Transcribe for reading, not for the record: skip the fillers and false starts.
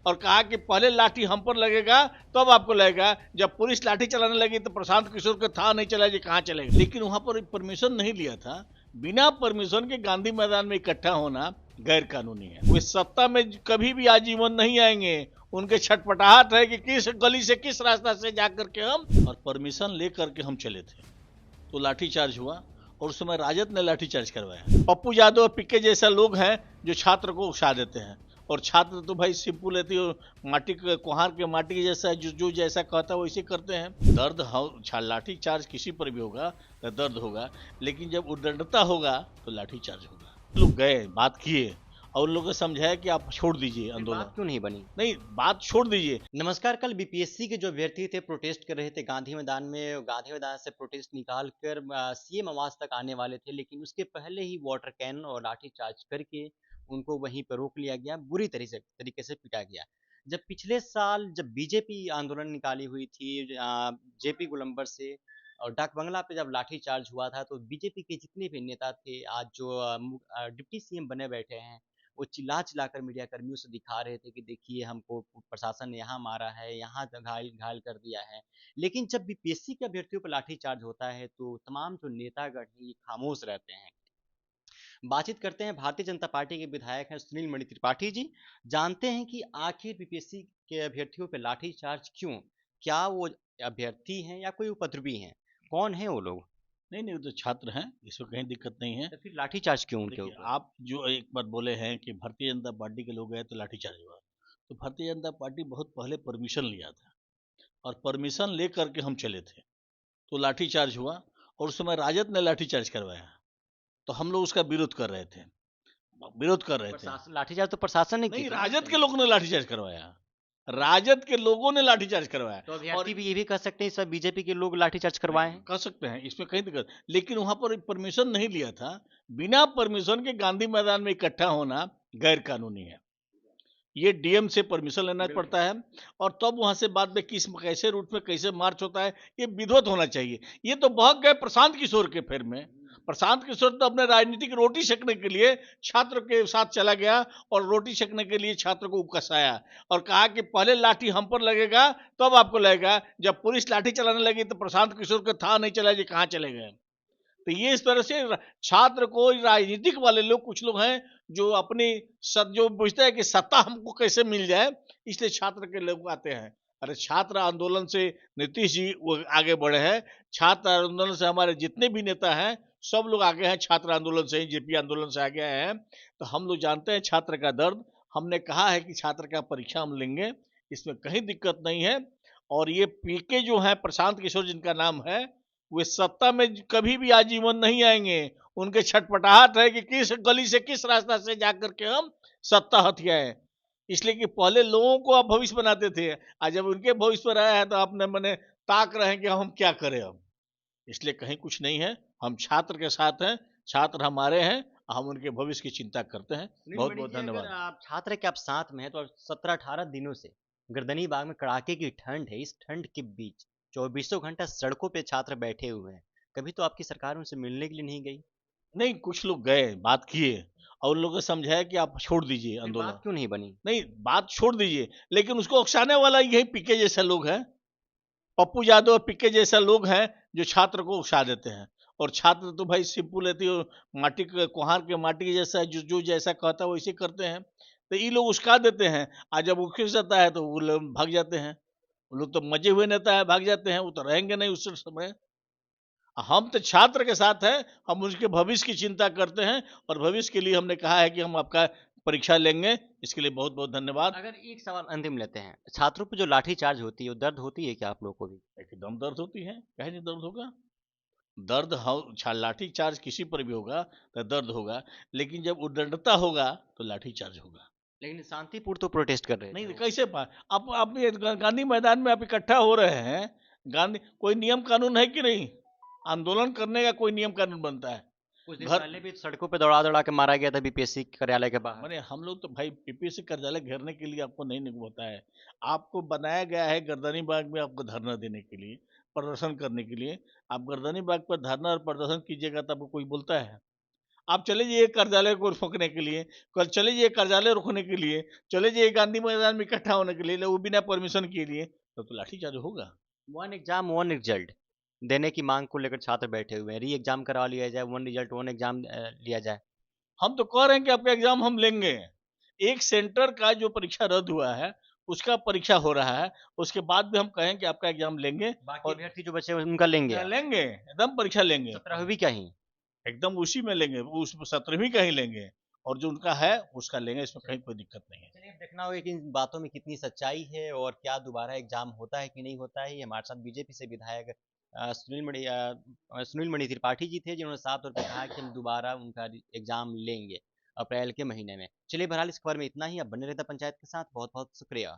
और कहा कि पहले लाठी हम पर लगेगा तब आपको लगेगा। जब पुलिस लाठी चलाने लगी तो प्रशांत किशोर को था नहीं चला जी कहाँ चलेगा, लेकिन वहां पर परमिशन नहीं लिया था। बिना परमिशन के गांधी मैदान में इकट्ठा होना गैर कानूनी है। वे सत्ता में कभी भी आजीवन नहीं आएंगे। उनके छटपटाहट है कि किस गली से किस रास्ता से जाकर के हम, और परमिशन लेकर के हम चले थे तो लाठीचार्ज हुआ और उस समय राजद ने लाठीचार्ज करवाया। पप्पू यादव और पीके जैसा लोग हैं जो छात्र को उकसा देते हैं, और छात्र तो भाई सिंपल रहती है, माटी के कुहार के माटी के जैसा जो जैसा कहता है वैसे करते हैं। दर्द लाठी चार्ज किसी पर भी होगा तो दर्द होगा, लेकिन जब उद्दंडता होगा तो लाठी चार्ज होगा। लोग गए, बात किए और उन लोगों को समझाया कि आप छोड़ दीजिए आंदोलन। बात क्यों नहीं बनी? नहीं, बात छोड़ दीजिए। नमस्कार। कल बीपीएससी के जो अभ्यर्थी थे प्रोटेस्ट कर रहे थे गांधी मैदान में, गांधी मैदान से प्रोटेस्ट निकाल कर सीएम आवास तक आने वाले थे, लेकिन उसके पहले ही वाटर कैन और लाठी चार्ज करके उनको वहीं पर रोक लिया गया, बुरी तरीके से पीटा गया। जब पिछले साल जब बीजेपी आंदोलन निकाली हुई थी जेपी गोलंबर से, और डाक बंगला पे जब लाठी चार्ज हुआ था, तो बीजेपी के जितने भी नेता थे, आज जो डिप्टी सीएम बने बैठे हैं, वो चिल्ला चिल्ला कर मीडिया कर्मियों से दिखा रहे थे कि देखिए हमको प्रशासन ने यहाँ मारा है, यहाँ घायल घायल कर दिया है। लेकिन जब बीपीएससी के अभ्यर्थियों पर लाठीचार्ज होता है तो तमाम जो नेतागण हैं ये खामोश रहते हैं। बातचीत करते हैं भारतीय जनता पार्टी के विधायक हैं सुनील मणि त्रिपाठी जी। जानते हैं कि आखिर बीपीएससी के अभ्यर्थियों पर लाठीचार्ज क्यों? क्या वो अभ्यर्थी हैं या कोई उपद्रवी हैं? कौन है वो लोग? नहीं नहीं, वो तो छात्र हैं, इसमें कहीं दिक्कत नहीं है। तो फिर लाठीचार्ज क्यों उनके देखिए, ऊपर? आप जो एक बात बोले हैं कि भारतीय जनता पार्टी के लोग गए तो लाठीचार्ज हुआ, तो भारतीय जनता पार्टी बहुत पहले परमिशन लिया था और परमिशन ले करके हम चले थे तो लाठीचार्ज हुआ, और उस समय राजद ने लाठीचार्ज करवाया तो हम लोग उसका विरोध कर रहे थे, विरोध कर रहे थे। प्रशासन लाठीचार्ज तो प्रशासन ने नहीं, किया। राजद के लोगों ने लाठीचार्ज करवाया, राजद के लोगों ने लाठीचार्ज करवाया। तो और अभ्यर्थी भी ये भी कह सकते हैं इस बार बीजेपी के लोग लाठीचार्ज करवाए हैं। कह सकते हैं, इसमें कहीं दिक्कत, लेकिन वहां पर परमिशन नहीं लिया था। बिना परमिशन के गांधी मैदान में इकट्ठा होना गैर कानूनी है। ये डीएम से परमिशन लेना पड़ता है, और तब वहां से बाद में किस कैसे रूट में कैसे मार्च होता है ये विधिवत होना चाहिए। ये तो बहक गए प्रशांत किशोर के फेर में। प्रशांत किशोर तो अपने राजनीतिक रोटी सेकने के लिए छात्र के साथ चला गया और रोटी सेकने के लिए छात्र को उकसाया और कहा कि पहले लाठी हम पर लगेगा तब आपको लगेगा। जब पुलिस लाठी चलाने लगी तो प्रशांत किशोर को था नहीं चला जी कहाँ चले गए। तो ये इस तरह से छात्र को, राजनीतिक वाले लोग, कुछ लोग हैं जो अपनी जो बुझते हैं कि सत्ता हमको कैसे मिल जाए, इसलिए छात्र के लोग आते हैं। अरे छात्र आंदोलन से नीतीश जी वो आगे बढ़े हैं, छात्र आंदोलन से हमारे जितने भी नेता हैं सब लोग आगे हैं, छात्र आंदोलन से, जेपी आंदोलन से आगे हैं। तो हम लोग जानते हैं छात्र का दर्द। हमने कहा है कि छात्र का परीक्षा हम लेंगे, इसमें कहीं दिक्कत नहीं है। और ये पीके जो है, प्रशांत किशोर जिनका नाम है, वे सत्ता में कभी भी आजीवन नहीं आएंगे। उनके छटपटाहट है कि किस गली से किस रास्ता से जाकर के हम सत्ता हथियाए। इसलिए कि पहले लोगों को आप भविष्य बनाते थे, आज जब उनके भविष्य पर आया है तो आपने मैंने ताक रहे हैं कि हम क्या करें अब। इसलिए कहीं कुछ नहीं है, हम छात्र के साथ हैं, छात्र हमारे हैं, हम उनके भविष्य की चिंता करते हैं। बहुत बहुत धन्यवाद। आप छात्र के आप साथ में हैं तो 17-18 दिनों से गर्दनी बाग में कड़ाके की ठंड है। इस ठंड के बीच 24 घंटा सड़कों पे छात्र बैठे हुए हैं। कभी तो आपकी सरकार उनसे मिलने के लिए नहीं गई? नहीं, कुछ लोग गए, बात किए और उन लोगों को समझाया कि आप छोड़ दीजिए फिर आंदोलन। बात क्यों नहीं बनी? नहीं, बात छोड़ दीजिए, लेकिन उसको उकसाने वाला यही पीके जैसा लोग हैं, पप्पू यादव और पीके जैसा लोग हैं जो छात्र को उकसा देते हैं। और छात्र तो भाई सिंपल रहती है, माटी के कुहार के माटी के जैसा जो जैसा कहता है वैसे करते हैं। तो ये लोग उस्का देते हैं, आज जब उकस जाता है तो वो लोग भाग जाते हैं। वो लोग तो मजे हुए नेता है, भाग जाते हैं, वो तो रहेंगे नहीं उस समय। हम तो छात्र के साथ हैं, हम उसके भविष्य की चिंता करते हैं, और भविष्य के लिए हमने कहा है कि हम आपका परीक्षा लेंगे। इसके लिए बहुत बहुत धन्यवाद। अगर एक सवाल अंतिम लेते हैं, छात्रों पे जो लाठी चार्ज होती है वो दर्द होती है क्या आप लोगों को भी? एकदम दर्द होती है, कहीं नहीं दर्द होगा। दर्द लाठी चार्ज किसी पर भी होगा तो दर्द होगा, लेकिन जब उद्दंडता होगा तो लाठी चार्ज होगा। लेकिन शांतिपूर्ण तो प्रोटेस्ट कर रहे थे नहीं वो। कैसे आप ये गांधी मैदान में आप इकट्ठा हो रहे हैं, गांधी कोई नियम कानून है कि नहीं? आंदोलन करने का कोई नियम कानून बनता है? कुछ दिन घर पहले भी सड़कों पे दौड़ा दौड़ा के मारा गया था बीपीएससी कार्यालय के बाहर। मैंने हम लोग तो भाई पीपीएससी कार्यालय घेरने के लिए आपको नहीं होता है। आपको बनाया गया है गर्दनी बाग में आपको धरना देने के लिए, प्रदर्शन करने के लिए। आप गर्दनी बाग पर धरना और प्रदर्शन कीजिएगा तो आपको कोई बोलता है? आप चले जाइए कार्यालय को रोकने के लिए, कल चले जाइए कार्यालय रोकने के लिए, चले जाइए गांधी मैदान में इकट्ठा होने के लिए, वो बिना परमिशन के लिए, तो लाठीचार्ज होगा। वन एग्जाम वन रिजल्ट देने की मांग को लेकर छात्र बैठे हुए हैं। री एग्जाम करवा लिया जाए, वन रिजल्ट वन एग्जाम लिया जाए। हम तो कह रहे हैं कि आपका एग्जाम हम लेंगे। एक सेंटर का जो परीक्षा रद्द हुआ है उसका परीक्षा हो रहा है, उसके बाद भी हम कहें कि आपका एग्जाम लेंगे, बाकी और अभ्यर्थी जो बचे हैं उनका लेंगे आप? लेंगे एकदम परीक्षा लेंगे, 17वीं का ही? एकदम उसी में लेंगे, उस 17वीं का ही लेंगे, और जो उनका है उसका लेंगे, इसमें कहीं कोई दिक्कत नहीं है। चलिए, अब देखना होगा कि इन बातों में कितनी सच्चाई है और क्या दोबारा एग्जाम होता है कि नहीं होता है। ये हमारे साथ बीजेपी से विधायक सुनील मणि त्रिपाठी जी थे, जिन्होंने साफ तौर पर कहा कि हम दोबारा उनका एग्जाम लेंगे अप्रैल के महीने में। चलिए, बहरहाल इस खबर में इतना ही। अब बने रहता पंचायत के साथ। बहुत बहुत शुक्रिया।